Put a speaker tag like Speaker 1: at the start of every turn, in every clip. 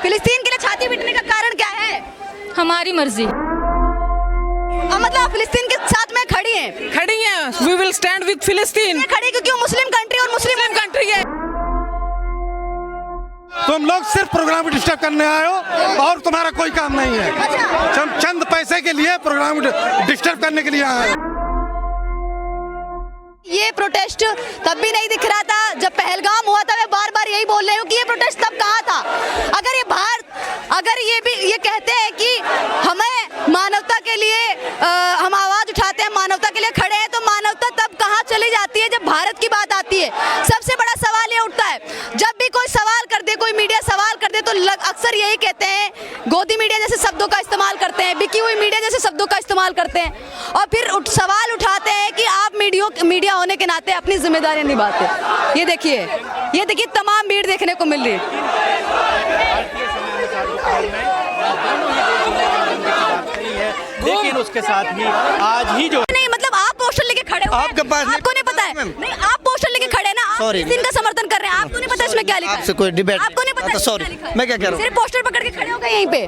Speaker 1: फिलिस्तीन के लिए छाती पीटने का कारण क्या है?
Speaker 2: हमारी मर्जी।
Speaker 1: मतलब आप फिलिस्तीन के साथ में खड़ी हैं?
Speaker 3: खड़ी हैं, वी विल स्टैंड विद फिलिस्तीन।
Speaker 1: खड़ी क्योंकि वो मुस्लिम कंट्री और मुस्लिम
Speaker 3: कंट्री है।
Speaker 4: तुम लोग सिर्फ प्रोग्राम डिस्टर्ब करने आए हो और तुम्हारा कोई काम नहीं है। चंद पैसे के लिए प्रोग्राम डिस्टर्ब करने के लिए आए हो।
Speaker 1: ये प्रोटेस्ट तब भी नहीं दिख रहा था जब पहलगाम हुआ था। मैं बार बार यही बोल रही हूँ कि ये प्रोटेस्ट तब कहाँ था? अगर ये भी ये कहते हैं कि हमें मानवता के लिए हम आवाज उठाते हैं, मानवता के लिए खड़े हैं, तो मानवता तब कहाँ चली जाती है जब भारत की बात आती है। सबसे बड़ा सवाल ये उठता है, जब भी कोई सवाल कर दे, कोई मीडिया सवाल कर दे, तो अक्सर यही कहते हैं, गोदी मीडिया जैसे शब्दों का इस्तेमाल करते हैं, बिकी हुई मीडिया जैसे शब्दों का इस्तेमाल करते हैं और फिर सवाल उठाते हैं कि आप मीडिया होने के नाते अपनी जिम्मेदारियां निभाते। ये देखिए तमाम भीड़ देखने को मिल रही है।
Speaker 5: लेकिन उसके साथ भी आज ही जो
Speaker 1: नहीं, मतलब आप पोस्टर लेके खड़े हो,
Speaker 5: आपके पास
Speaker 1: आपको नहीं पता है? नहीं, आप पोस्टर लेके खड़े हैं ना, आप इनका समर्थन कर रहे हैं, आपको नहीं पता इसमें क्या लिखा है?
Speaker 5: आपसे कोई डिबेट
Speaker 1: आपको नहीं पता
Speaker 5: सॉरी, मैं क्या कह रहा हूँ?
Speaker 1: सिर्फ पोस्टर पकड़ के खड़े हो गए यहीं पे,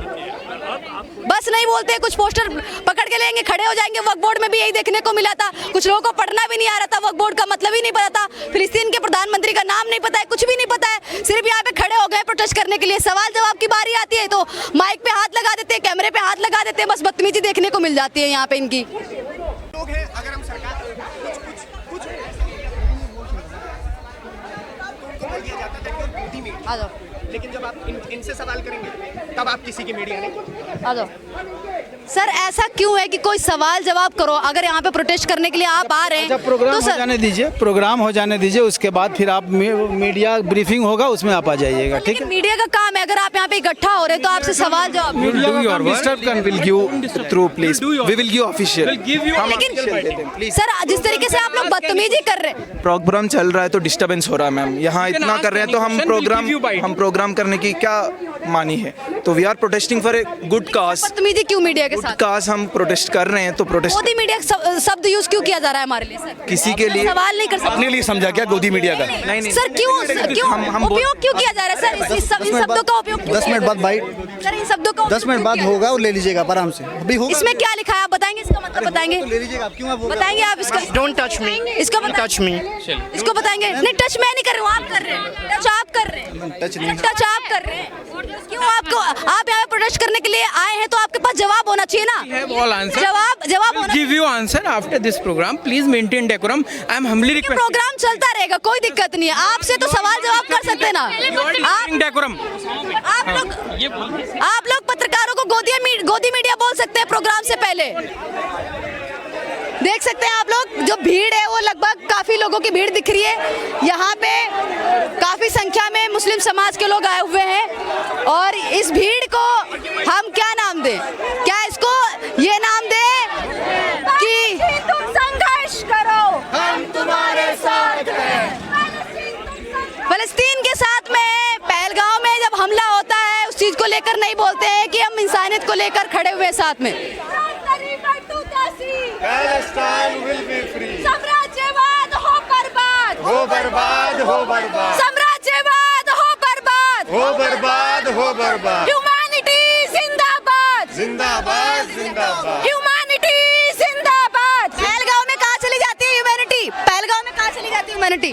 Speaker 1: बस नहीं बोलते, कुछ पोस्टर पकड़ के लेंगे, खड़े हो जाएंगे। वक्फ बोर्ड में भी यही देखने को मिला था, कुछ लोगों को पढ़ना भी नहीं आ रहा था, वक्फ बोर्ड का मतलब ही नहीं पता था, फिलिस्तीन के प्रधानमंत्री का नाम नहीं पता है, कुछ भी नहीं पता है, सिर्फ यहाँ पे खड़े हो गए प्रोटेस्ट करने के लिए। सवाल जवाब की बारी आती है तो माइक पे हाथ लगा देते हैं, कैमरे पे हाथ लगा देते हैं, बस बदतमीजी देखने को मिल जाती है यहाँ पे इनकी।
Speaker 6: लोग हैं, अगर हम सरकार कुछ दिया जाता था कि गोदी में,
Speaker 1: आ जाओ,
Speaker 6: लेकिन जब आप इनसे सवाल करेंगे तब आप किसी की मीडिया नहीं।
Speaker 1: आ जाओ। सर ऐसा क्यों है कि कोई सवाल जवाब करो? अगर यहाँ पे प्रोटेस्ट करने के लिए आप आ रहे हैं
Speaker 5: जब प्रोग्राम
Speaker 1: तो
Speaker 5: हो जाने दीजिए, प्रोग्राम हो जाने दीजिए, उसके बाद फिर आप मीडिया ब्रीफिंग होगा, उसमें आप आ जाइएगा, ठीक है?
Speaker 1: मीडिया का काम है, अगर आप यहाँ पे इकट्ठा हो रहे हैं तो आपसे सवाल जवाब। लेकिन सर जिस तरीके से आप लोग बदतमीजी कर रहे हैं,
Speaker 7: प्रोग्राम चल रहा है तो डिस्टर्बेंस हो रहा है मैम। यहाँ इतना कर रहे हैं तो हम प्रोग्राम करने की क्या मानी है? तो we are protesting for a good cause.
Speaker 1: बदतमीजी क्यों मीडिया के साथ?
Speaker 7: काज हम प्रोटेस्ट कर रहे हैं तो प्रोटेस्ट।
Speaker 1: गोदी मीडिया शब्द यूज क्यों किया जा रहा है हमारे लिए सर?
Speaker 7: किसी के लिए
Speaker 1: सवाल नहीं कर सकते।
Speaker 7: अपने लिए समझा क्या गोदी मीडिया का?
Speaker 1: नहीं सर, क्यों उपयोग क्यों किया जा रहा है सर? इन शब्दों का उपयोग
Speaker 5: 10 मिनट बाद भाई,
Speaker 1: सर इन शब्दों का
Speaker 5: 10 मिनट बाद होगा और ले लीजिएगा आराम से। अभी होगा।
Speaker 1: इसमें क्या लिखा है आप बताएंगे? इसका मतलब बताएंगे?
Speaker 5: ले लीजिएगा आप, क्यों
Speaker 1: बताएंगे आप इसका?
Speaker 6: डोंट टच मी,
Speaker 1: इसको टच मी, इसको बताएंगे? नहीं, टच मैं नहीं कर रहा हूँ, आप कर रहे हैं, टच आप कर रहे हैं, टच आप कर रहे हैं। क्यों आप यहाँ पे प्रोटेस्ट करने के लिए आए हैं तो आपके पास जवाब होना चाहिए ना? जवाब होना।
Speaker 3: Give you answer after this program, please maintain decorum. I am humbly request.
Speaker 1: Program चलता रहेगा, कोई दिक्कत नहीं है, आपसे तो सवाल जवाब कर सकते हैं ना
Speaker 3: डेकोरम।
Speaker 1: आप लोग पत्रकारों को गोदी मीडिया बोल सकते हैं प्रोग्राम से पहले। देख सकते हैं आप लोग, जो भीड़ है वो लगभग काफी लोगों की भीड़ दिख रही है। यहाँ पे काफी संख्या में मुस्लिम समाज के लोग आए हुए हैं और इस भीड़ को हम क्या नाम दें? क्या इसको ये नाम दें कि तुम संघर्ष करो, हम तुम्हारे साथ हैं। फलस्तीन के साथ में पहलगाम में जब हमला होता है उस चीज को लेकर नहीं बोलते हैं कि हम इंसानियत को लेकर खड़े हुए साथ में। साम्राज्यवाद हो बर्बाद,
Speaker 6: हो बर्बाद, हो बर्बाद,
Speaker 1: साम्राज्यवाद हो बर्बाद,
Speaker 6: हो बर्बाद, हो बर्बाद।
Speaker 1: ह्यूमैनिटी जिंदाबाद,
Speaker 6: जिंदाबाद, जिंदाबाद,
Speaker 1: ह्यूमैनिटी जिंदाबाद। पहलगाम में कहाँ चली जाती है ह्यूमैनिटी? पहलगाम में कहाँ चली जाती है ह्यूमैनिटी?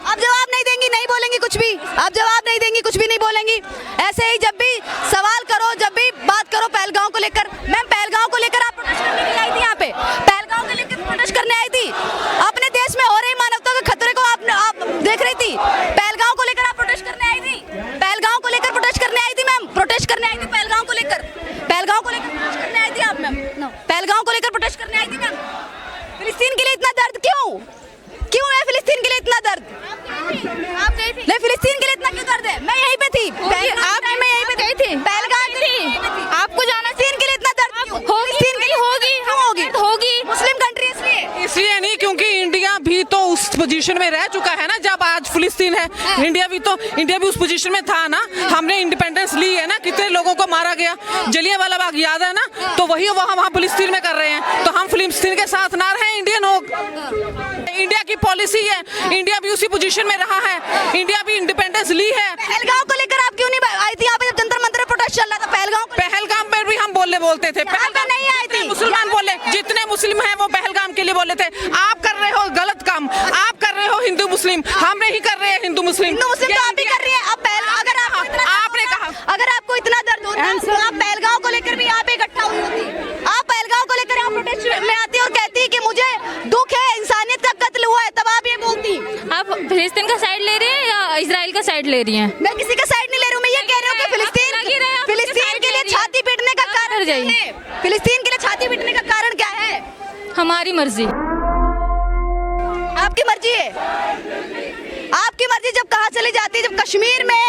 Speaker 1: आप जवाब नहीं देंगी, नहीं बोलेंगी कुछ भी, आप जवाब नहीं देंगी, कुछ भी नहीं बोलेंगी। ऐसे ही जब भी सवाल करो, जब भी बात करो पहलगाम को लेकर, मैम पहलगाम को लेकर आप प्रोटेस्ट करने के लिए आई थी यहाँ पे, पहलगाम को लेकर प्रोटेस्ट करने आई थी, अपने देश में हो रही मानवता के खतरे को आप देख रही थी, पहलगाम को लेकर आप प्रोटेस्ट करने आई थी, पहलगाम को लेकर प्रोटेस्ट करने आई थी मैम, प्रोटेस्ट करने आई थी पहलगाम को लेकर, पहलगाम को लेकर प्रोटेस्ट करने आई थी आप मैम, पहलगाम को लेकर प्रोटेस्ट करने आई थी मैम। फिलिस्तीन के लिए इतना दर्द क्यों है? फिलिस्तीन के लिए इतना दर्द? आप गई थी? नहीं, फिलिस्तीन के लिए इतना क्यों दर्द है? मैं यहीं पे थी, मैं यहीं पे गई थी, पहलगाम थी, आपको जाना। फिलिस्तीन के लिए इतना दर्द क्यों? फिलिस्तीन के लिए होगी मुस्लिम कंट्री
Speaker 3: इसलिए नहीं क्योंकि इंडिया भी तो उस पोजीशन में रह चुका है ना जब आज फिलिस्तीन है। इंडिया भी उस पोजीशन में था ना। हमने इंडिपेंडेंस ली है ना, कितने लोगों को मारा गया, जलियांवाला बाग याद है ना? तो वही वहाँ फिलिस्तीन में कर रहे हैं, तो हम फिलिस्तीन के साथ ना रहे। इंडियन हो, इंडिया की पॉलिसी है, इंडिया भी उसी पोजीशन में रहा है, इंडिया भी इंडिपेंडेंस ली है।
Speaker 1: पहलगाम को लेकर आप क्यों नहीं आई थी यहाँ पे जब जंतर मंतर
Speaker 3: पहलगाम पर भी हम बोलते थे।
Speaker 1: पहलगाम नहीं आई थी।
Speaker 3: मुसलमान बोले, जितने मुस्लिम हैं वो पहलगाम के लिए बोले थे। आप कर रहे हो गलत काम, आप कर रहे हो हिंदू मुस्लिम, हम नहीं कर रहे हैं हिंदू मुस्लिम।
Speaker 1: हिंदू मुस्लिम तो आप ही कर रही है। अब अगर
Speaker 3: आपने कहा,
Speaker 1: अगर आपको इतना दर्द होता तो आप पहलगाम को लेकर भी यहाँ पे इकट्ठा हुई होती। आप पहलगाम को लेकर यहाँ प्रोटेस्ट में आती और कहती कि मुझे दुख है, इंसानियत का कत्ल हुआ है, तब आप ये बोलती।
Speaker 2: आप फिलिस्तीन का साइड ले रही हैं या इजराइल का साइड ले रही हैं?
Speaker 1: मैं किसी का साइड नहीं ले रही हूँ। मैं ये कह रही हूँ कि फिलिस्तीन के लिए छाती पीटने का कारण क्या है? फिलिस्तीन के लिए छाती पीटने का कारण क्या है?
Speaker 2: हमारी मर्जी।
Speaker 1: आपकी मर्जी है। आपकी मर्जी जब कहाँ चली जाती है? जब कश्मीर में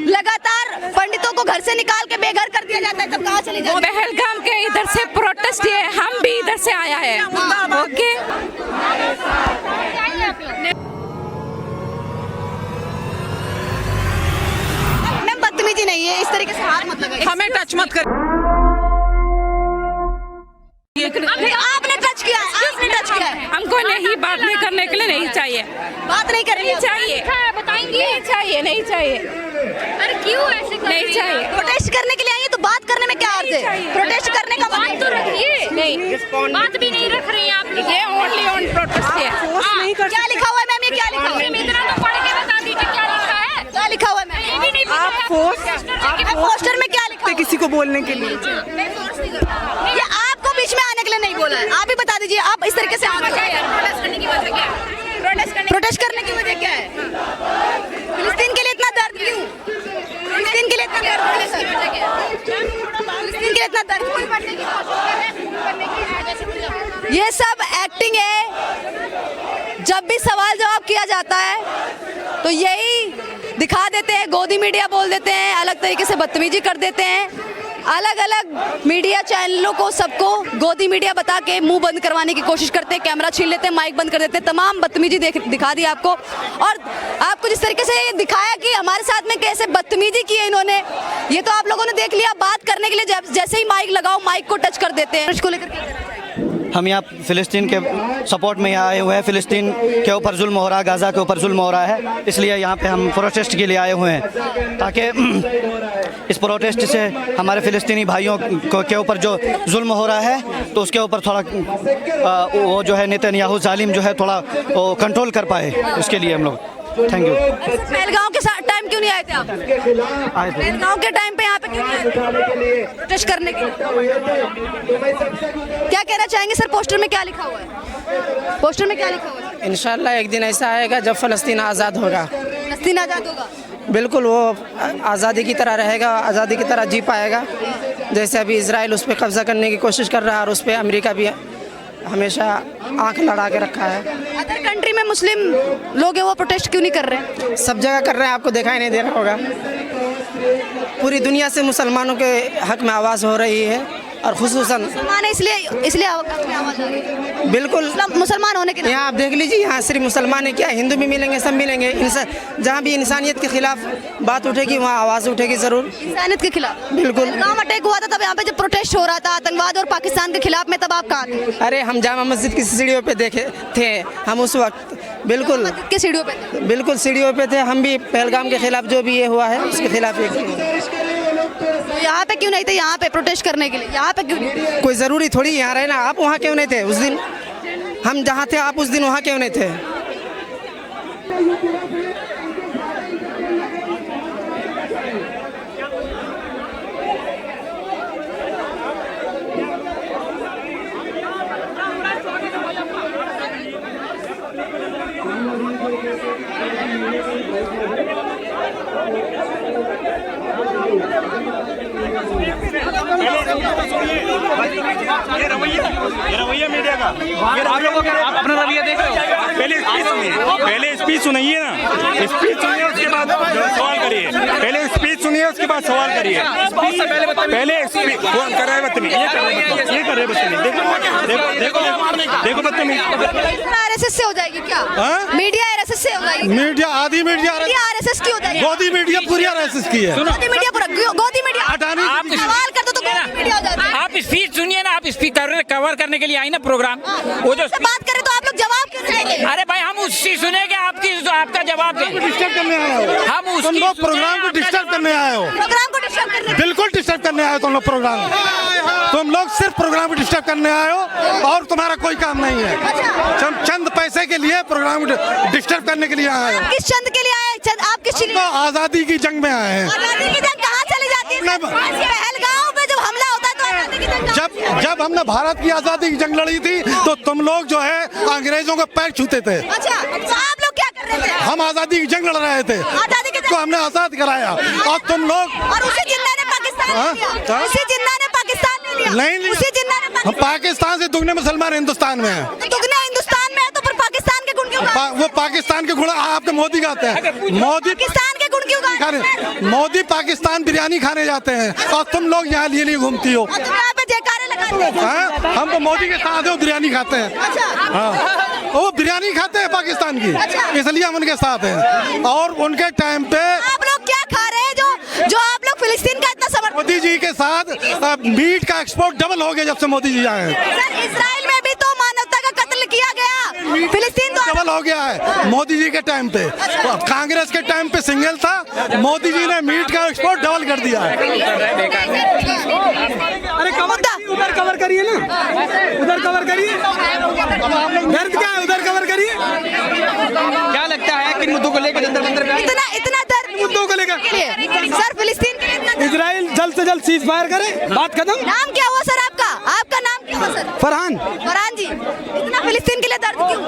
Speaker 1: लगातार पंडितों को घर से निकाल के बेघर कर दिया जाता है, तब कहाँ चली जाती है?
Speaker 2: पहलगाम के इधर से प्रोटेस्ट है, हम भी इधर से आया है। ओके,
Speaker 1: मैम बदतमीजी नहीं है, इस तरीके से हाथ मत लगाइए।
Speaker 3: हमें टच मत कर।
Speaker 1: आपने टच किया, आपने टच किया है।
Speaker 2: हमको नहीं बात नहीं करने के लिए नहीं चाहिए,
Speaker 1: बात नहीं करनी
Speaker 2: चाहिए, बताएंगे नहीं चाहिए, नहीं चाहिए। अरे क्यों ऐसे नहीं चाहिए?
Speaker 1: प्रोटेस्ट करने के लिए आई है तो बात करने में क्या अर्थ है? प्रोटेस्ट करने का
Speaker 2: बात तो रखिए। नहीं, बात भी नहीं रख रही हैं आप। ये ओनली ऑन प्रोटेस्ट है।
Speaker 1: क्या लिखा हुआ है मैम? ये क्या लिखा हुआ है?
Speaker 2: इतना तो पढ़ के बता दीजिए क्या लिखा है।
Speaker 1: क्या लिखा हुआ है मैम?
Speaker 2: ये भी नहीं पता है।
Speaker 1: पोस्टर में क्या लिखा है?
Speaker 3: किसी को बोलने के लिए
Speaker 1: ये आपको बीच में आने के लिए नहीं बोला है। आप ही बता दीजिए। आप इस तरीके से
Speaker 2: प्रोटेस्ट करने की वजह क्या है?
Speaker 1: प्रोटेस्ट करने की वजह क्या है? फिलिस्तीन के लिए इतना दर्द क्यों? फिलिस्तीन के लिए इतना दर्द क्यों? फिलिस्तीन के लिए इतना दर्द क्यों? ये सब एक्टिंग है। जब भी सवाल जवाब किया जाता है तो यही दिखा देते हैं, गोदी मीडिया बोल देते हैं, अलग तरीके से बदतमीजी कर देते हैं। अलग अलग मीडिया चैनलों को सबको गोदी मीडिया बता के मुंह बंद करवाने की कोशिश करते हैं, कैमरा छीन लेते हैं, माइक बंद कर देते हैं, तमाम बदतमीजी दिखा दी आपको। और आपको जिस तरीके से ये दिखाया कि हमारे साथ में कैसे बदतमीजी की है इन्होंने, ये तो आप लोगों ने देख लिया। बात करने के लिए जैसे ही माइक लगाओ माइक को टच कर देते हैं। इसको लेकर क्या कहना चाहिए?
Speaker 8: हम यहाँ फिलिस्तीन के सपोर्ट में यहाँ आए हुए हैं। फिलिस्तीन के ऊपर जुल्म हो रहा है, गाज़ा के ऊपर जुल्म हो रहा है, इसलिए यहाँ पे हम प्रोटेस्ट के लिए आए हुए हैं, ताकि इस प्रोटेस्ट से हमारे फिलिस्तीनी भाइयों के ऊपर जो जुल्म हो रहा है तो उसके ऊपर थोड़ा वो जो है नेतन्याहू जालिम जो है थोड़ा कंट्रोल कर पाए, उसके लिए हम लोग। Thank you.
Speaker 1: पहलगाम के टाइम क्यों नहीं आए थे आप?
Speaker 8: आए थे।
Speaker 1: पहलगाम के टाइम पे यहाँ पे क्यों नहीं आए थे? प्रोटेस्ट करने के लिए। क्या कहना चाहेंगे सर? पोस्टर में क्या लिखा हुआ है? पोस्टर में क्या लिखा हुआ है?
Speaker 9: इंशाल्लाह एक दिन ऐसा आएगा जब फ़लस्तीन आज़ाद होगा।
Speaker 1: फलस्तीन आज़ाद होगा।
Speaker 9: बिल्कुल, वो आज़ादी की तरह रहेगा, आज़ादी की तरह जी पाएगा। जैसे अभी इजराइल उस पर कब्ज़ा करने की कोशिश कर रहा है और उस पर अमेरिका भी हमेशा आंख लड़ा के रखा है।
Speaker 1: अदर कंट्री में मुस्लिम लोग हैं वो प्रोटेस्ट क्यों नहीं कर रहे हैं?
Speaker 9: सब जगह कर रहे हैं, आपको दिखाई नहीं दे रहा होगा। पूरी दुनिया से मुसलमानों के हक में आवाज़ हो रही है और खुसूसन
Speaker 1: मुसलमान है इसलिए आवाज़ आ रही है।
Speaker 9: बिल्कुल,
Speaker 1: मुसलमान होने के
Speaker 9: यहाँ आप देख लीजिए, यहाँ सिर्फ मुसलमान है क्या, हिंदू भी मिलेंगे, सब मिलेंगे। जहाँ भी इंसानियत के खिलाफ बात उठेगी वहाँ आवाज़ उठेगी ज़रूर,
Speaker 1: इंसानियत के खिलाफ।
Speaker 9: बिल्कुल।
Speaker 1: पहलगाम अटैक हुआ था तब यहाँ पे जब प्रोटेस्ट हो रहा था आतंकवाद और पाकिस्तान के खिलाफ में, तब आप कहाँ थे?
Speaker 9: अरे हम जामा मस्जिद की सीढ़ियों पे देखे थे हम उस वक्त। बिल्कुल
Speaker 1: के सीढ़ियों पे
Speaker 9: बिल्कुल सीढ़ियों पे थे हम भी। पहलगाम के खिलाफ जो भी ये हुआ है उसके खिलाफ एक
Speaker 1: तो यहाँ पे क्यों नहीं थे? यहाँ पे प्रोटेस्ट करने के लिए यहाँ पे क्यों नहीं?
Speaker 9: कोई ज़रूरी थोड़ी यहाँ रहना। आप वहाँ क्यों नहीं थे उस दिन? हम जहाँ थे आप उस दिन वहाँ क्यों नहीं थे?
Speaker 10: ये रवैया मीडिया का। आप अपना रवैया देख रहे हो? पहले स्पीच सुनिए ना, स्पीच सुनिए उसके बाद सवाल करिए। पहले स्पीच सुनिए उसके बाद सवाल करिए। पहले स्पीच कौन कर रहा है बदतमीज? ये कर रहे बदतमीज। देखो बदतमीज।
Speaker 1: आरएसएस से हो जाएगी क्या? मीडिया आरएसएस से हो जाएगी?
Speaker 4: मीडिया आधी मीडिया
Speaker 1: आरएसएस की हो जाएगी?
Speaker 4: गोदी मीडिया पूरी आरएसएस की है।
Speaker 1: गोदी मीडिया पूरा गोदी मीडिया सवाल कर दो तो गोदी मीडिया हो जाती है।
Speaker 10: आप स्पीच सुनिए ना, आप स्पीच कवर करने के लिए आई ना प्रोग्राम, वो जो
Speaker 1: बात करें तो आप लोग जवाब क्यों नहीं
Speaker 10: अरे भाई हम उसकी सुनेंगे, आपका जवाब दें।
Speaker 4: डिस्टर्ब करने आए हो
Speaker 10: हम
Speaker 4: तुम
Speaker 10: उसकी
Speaker 4: लोग, प्रोग्राम को डिस्टर्ब करने आए हो,
Speaker 1: प्रोग्राम को डिस्टर्ब करने
Speaker 4: बिल्कुल डिस्टर्ब करने आए हो तुम लोग प्रोग्राम। तुम लोग सिर्फ प्रोग्राम को डिस्टर्ब करने आए हो और तुम्हारा कोई काम नहीं है। चंद पैसे के लिए प्रोग्राम को डिस्टर्ब करने के लिए आए हो।
Speaker 1: किस चंद के लिए आए? चंद आप किस
Speaker 4: तो आजादी की जंग में आए हैं।
Speaker 1: आजादी की जंग कहाँ चली जाती है? पहलगांव पे जब हमला होता है तो आजादी की जंग
Speaker 4: जब हमने भारत की आजादी की जंग लड़ी थी तो तुम लोग जो है अंग्रेजों के पैर छूते थे।
Speaker 1: अच्छा, तो आप लोग क्या कर रहे थे?
Speaker 4: हम आजादी की जंग लड़ रहे थे,
Speaker 1: आजादी की
Speaker 4: तो हमने आजाद कराया और तुम लोग
Speaker 1: और उसी जिन्ना ने पाकिस्तान ले लिया। उसी जिन्ना ने पाकिस्तान ले लिया।
Speaker 4: नहीं लिया।
Speaker 1: उसी जिन्ना ने
Speaker 4: हम पाकिस्तान से दुगने मुसलमान हिंदुस्तान में हैं।
Speaker 1: दुगना हिंदुस्तान में है तो फिर पाकिस्तान के गुण क्यों गा रहे
Speaker 4: वो पाकिस्तान के गुण आपके मोदी गाते हैं। मोदी
Speaker 1: पाकिस्तान के गुण क्यों गा रहे हैं?
Speaker 4: मोदी पाकिस्तान बिरयानी खाने जाते हैं और तुम लोग यहाँ लिए घूमती हो।
Speaker 1: और तुम यहाँ पे जयकारे लगाते हो।
Speaker 4: हाँ, हम तो मोदी के साथ है, वो बिरयानी खाते हैं।
Speaker 1: अच्छा,
Speaker 4: हाँ, वो बिरयानी खाते हैं पाकिस्तान की, इसलिए हम उनके साथ हैं। और उनके टाइम पे
Speaker 1: आप लोग क्या खा रहे हैं जो आप लोग फिलिस्तीन का इतना समर्थन?
Speaker 4: मोदी जी के साथ मीट का एक्सपोर्ट डबल हो गया जब से मोदी जी आए हैं।
Speaker 1: सर, इजराइल में भी तो मानवता का कत्ल किया गया, फिलिस्तीन तो
Speaker 4: डबल हो गया है मोदी जी के टाइम पे। कांग्रेस के टाइम पे सिंगल था, मोदी जी ने मीट का एक्सपोर्ट डबल कर दिया है।
Speaker 5: अरे उधर कवर करिए ना, उधर कवर करिए। दर्द क्या है, उधर कवर करिए। क्या लगता है किन मुद्दों को लेकर जंतर मंतर पे
Speaker 1: इतना दर्द
Speaker 5: मुद्दों को लेकर
Speaker 1: सर फिलिस्तीन के लिए इतना
Speaker 5: इजराइल जल्द से जल्द सीज फायर करे, बात खत्म।
Speaker 1: नाम क्या हुआ सर आपका? आपका नाम क्या हुआ सर?
Speaker 5: फरहान।
Speaker 1: फरहान जी, इतना फिलिस्तीन के लिए दर्द क्यों?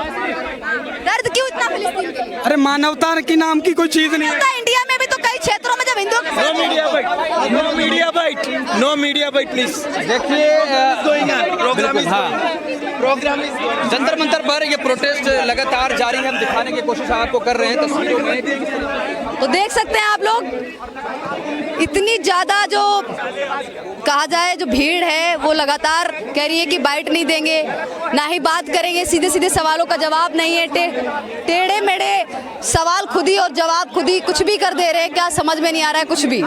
Speaker 1: दर्द क्यों इतना फिलिस्तीन के लिए?
Speaker 5: अरे मानवता की नाम की कोई चीज नहीं है।
Speaker 1: इंडिया में भी तो कई क्षेत्रों में जब हिंदुओं के साथ
Speaker 7: नो मीडिया बाइट प्लीज।
Speaker 5: देखिए प्रोग्राम जंतर मंतर पर ये प्रोटेस्ट लगातार जारी है। हम दिखाने की कोशिश आपको कर रहे हैं तस्वीरों में।
Speaker 1: तो देख सकते हैं आप लोग, इतनी ज्यादा जो कहा जाए जो भीड़ है वो लगातार कह रही है कि बाइट नहीं देंगे, ना ही बात करेंगे, सीधे सीधे सवालों का जवाब नहीं है, टेढ़े मेढ़े सवाल खुद ही और जवाब खुद ही, कुछ भी कर दे रहे हैं, क्या समझ में नहीं आ रहा है कुछ भी।